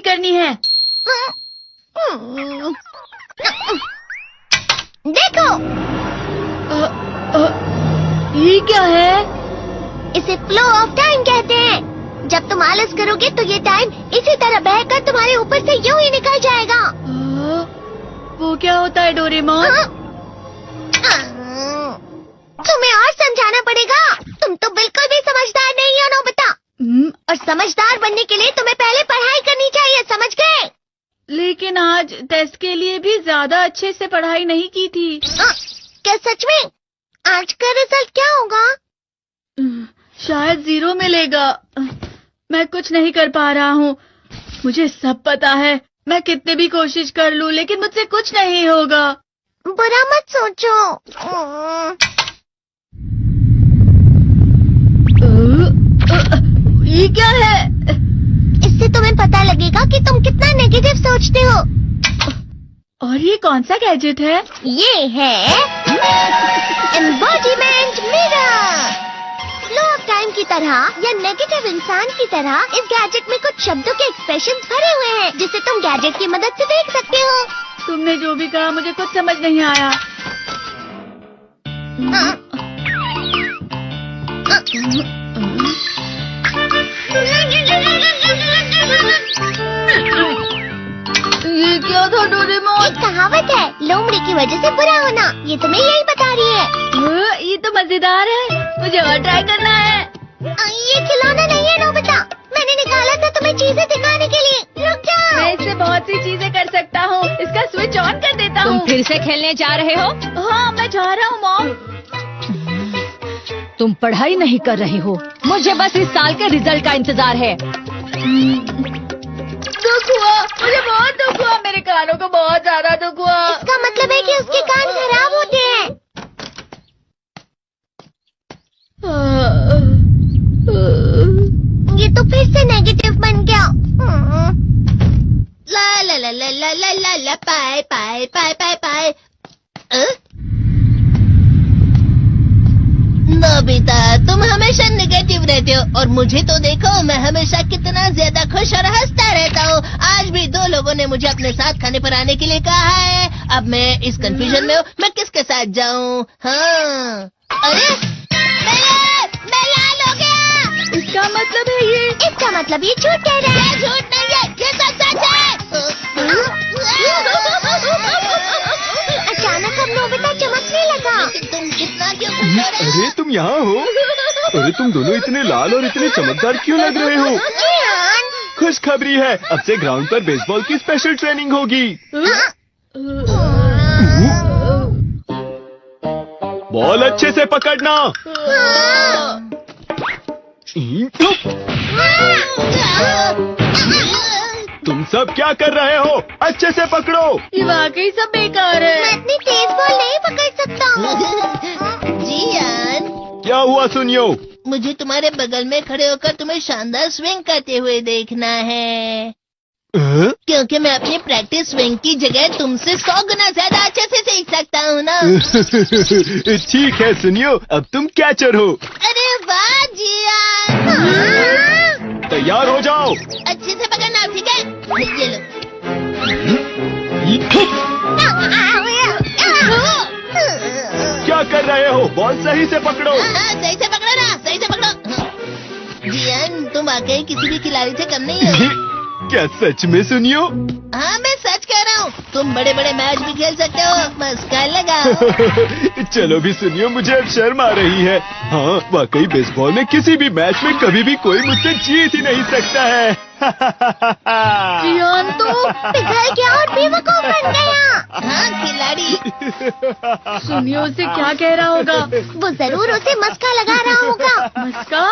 करनी है। देखो, ये क्या है? इसे फ्लो ऑफ टाइम कहते हैं। जब तुम आलस करोगे तो ये टाइम इसी तरह बहकर तुम्हारे ऊपर से यूं ही निकल जाएगा। वो क्या होता है डोरेमोन? तुम्हें और समझाना पड़ेगा। तुम तो बिल्कुल भी समझदार नहीं हो नोबिता। और समझदार बनने के लिए तुम्हें पहले पढ़ाई करनी चाहिए, समझ गए? लेकिन आज टेस्ट के लिए भी ज्यादा अच्छे से पढ़ाई नहीं की थी। क्या सच में? आज का रिजल्ट क्या होगा? शायद 0 मिलेगा। मैं कुछ नहीं कर पा रहा हूँ। मुझे सब पता है। मैं कितने भी कोशिश कर लूँ लेकिन मुझसे कुछ नहीं होगा। बुरा मत सोचो। ये क्या है? इससे तुम्हें पता लगेगा कि तुम कितना नेगेटिव सोचते हो। और ये कौन सा गैजेट है? ये है embodiment mirror. Flow of time की तरह या नेगेटिव इंसान की तरह इस गैजेट में कुछ शब्दों के एक्सप्रेशंस भरे हुए हैं जिसे तुम गैजेट की मदद से देख सकते हो। तुमने जो भी कहा मुझे कुछ समझ नहीं आया। ये क्या था डोरेमोन? एक कहावत है, लोमड़ी की वजह से बुरा होना। ये तुम्हें यही बता रही है। ये तो मजेदार है। मुझे और ट्राई करना है। ये खिलौना नहीं है नोबिता। मैंने निकाला था तुम्हें चीजें दिखाने के लिए। रुक जाओ। मैं इससे बहुत सी चीजें कर सकता हूँ। इसका स्विच ऑन कर देता हूँ। तुम फिर से खेलने जा रहे हो? हाँ, मैं जा रहा हूँ मॉम। तुम पढ़ाई नहीं कर रहे हो। मुझे बस इस साल के रिजल्ट का इंतजार है। दुख हुआ, मुझे बहुत दुख हुआ। मेरे कानों को बहुत ज्यादा दुख हुआ। इसका मतलब है कि उसके कान खराब होते हैं। ये तो फिर से नेगेटिव बन गया। ला ला ला ला ला ला ला ला पाए पाए पाए पाए पाए। नोबिता, तुम हमेशा नेगेटिव रहते हो और मुझे तो देखो, मैं हमेशा कितना ज्यादा खुश और हंसता रहता हूँ। आज भी 2 लोगों ने मुझे अपने साथ खाने पर आने के लिए कहा है। अब मैं इस कंफ्यूजन में हूँ, मैं किसके साथ जाऊँ? हाँ, अरे मैं लाल हो गया। इसका मतलब है ये? इसका मतलब ये झूठ कह रहा है। झूठ नहीं है, ये सब सच है। अचानक अब नोबिता चमकने लगा। तुम इतना क्यों खुश हो रहे हो? अरे तुम यहाँ हो? अरे तुम दोनों इतने लाल और इतने चमकदार क्यों लग रहे हो? खुशखबरी है, अब से ग्राउंड पर बेसबॉल की स्पेशल ट्रेनिंग होगी। बॉल अच्छे से पकड़ना। तुम सब क्या कर रहे हो? अच्छे से पकड़ो। ये वाकई सब बेकार है। मैं इतनी तेज बॉल नहीं पकड़ सकता हूँ। जियान, क्या हुआ सुनियो? मुझे तुम्हारे बगल में खड़े होकर तुम्हें शानदार स्विंग करते हुए देखना है। क्योंकि मैं अपनी प्रैक्टिस स्विंग की जगह तुमसे 100 गुना ज्यादा अच्छे से सीख सकता हूँ ना। ठीक है सुनियो, अब तुम कैचर हो। अरे वाह जियान। तैयार हो जाओ। अच्छे से पकड़ना, ठीक है? ये लो। क्या कर रहे हो? बॉल सही से पकड़ो। सही से पकड़ो ना, सही से पकड़ो। जियान, तुम वाकई किसी भी खिलाड़ी से कम नहीं हो। क्या सच में सुनियो? हाँ, मैं सच कह रहा हूँ। तुम बड़े बड़े मैच भी खेल सकते हो। मस्का लगाओ। चलो भी सुनियो, मुझे अब शर्म आ रही है। हाँ, वाकई बेसबॉल में किसी भी मैच में कभी भी कोई मुझसे जीत ही नहीं सकता है। जियान तो पिघल गया और बेवकूफ बन गया। हाँ, खिलाड़ी। सुनियो उसे क्या कह रहा होगा? वो जरूर उसे मस्का लगा रहा होगा। मस्का?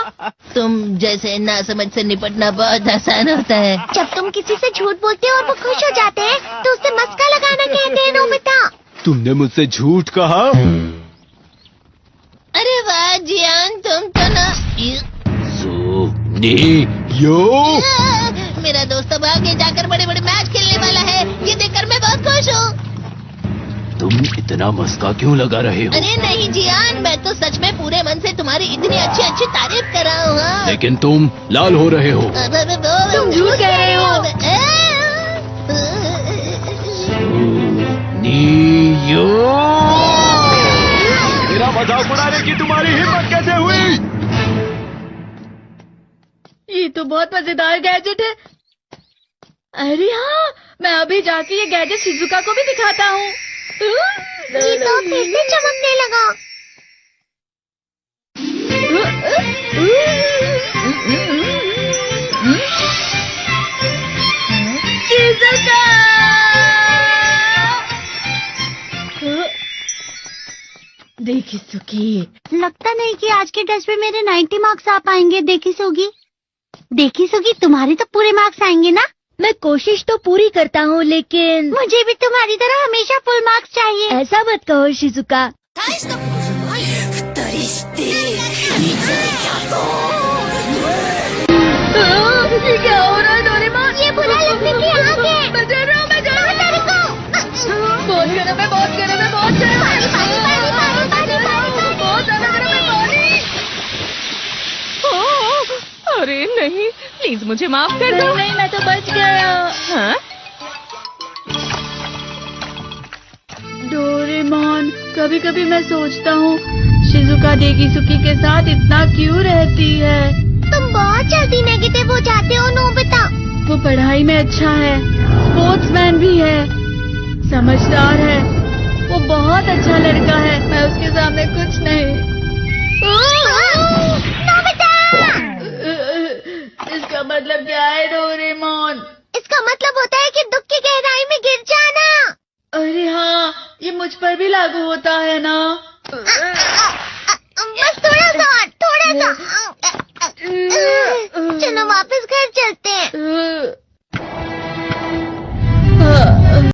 तुम जैसे नासमझ से निपटना बहुत आसान होता है। जब तुम किसी से झूठ बोलते हो और वो खुश हो जाते हैं तो उसे मस्का लगाना कहते हैं नोबिता। तुमने मुझसे झूठ कहा? अरे वाह जियान, तुम तो ना। यो, मेरा दोस्त अब आगे जाकर बड़े बड़े मैच खेलने वाला है। ये देखकर मैं बहुत खुश हूँ। तुम इतना मस्का क्यों लगा रहे हो? अरे नहीं जियान, मैं तो सच में पूरे मन से तुम्हारी इतनी अच्छी अच्छी तारीफ कर रहा हूँ। लेकिन तुम लाल हो रहे हो। तुम झूठ कह रहे हो। मेरा मजाक उड़ाने की तुम्हारी हिम्मत कैसे हुई? ये तो बहुत मजेदार गैजेट है। अरे हाँ, मैं अभी जाके ये गैजेट शिजुका को भी दिखाता हूँ। ये तो फिर से चमकने लगा। शिजुका! देखी सुकी, लगता नहीं कि आज के टेस्ट में मेरे 90 मार्क्स आ पाएंगे। देखी सुगी, तुम्हारे तो पूरे मार्क्स आएंगे ना? मैं कोशिश तो पूरी करता हूँ, लेकिन मुझे भी तुम्हारी तरह हमेशा फुल मार्क्स चाहिए। ऐसा मत कहो शिजुका। ये क्या हो रहा है डोरेमोन? ये बुरा लगने की आग है। मैं डर रहा हूँ, मैं डर रहा हूँ। बहुत गर्म है, बहुत गर्म है, बहुत गर्म है। बहुत ज्यादा गर्म है पानी। अरे नहीं, प्लीज मुझे माफ कर दो। नहीं, मैं तो बच गया। हाँ? डोरेमोन, कभी कभी मैं सोचता हूँ शिजुका डेगिसुकी के साथ इतना क्यों रहती है। तुम बहुत जल्दी नेगेटिव हो जाते हो नोबिता। वो पढ़ाई में अच्छा है, स्पोर्ट्समैन भी है, समझदार है। वो बहुत अच्छा लड़का है। मैं उसके सामने कुछ नहीं। नोबिता! इसका मतलब क्या है डोरेमोन? इसका मतलब होता है कि दुख की गहराई में गिर जाना। अरे हाँ, ये मुझ पर भी लागू होता है ना। बस थोड़ा सा। चलो वापस घर चलते हैं।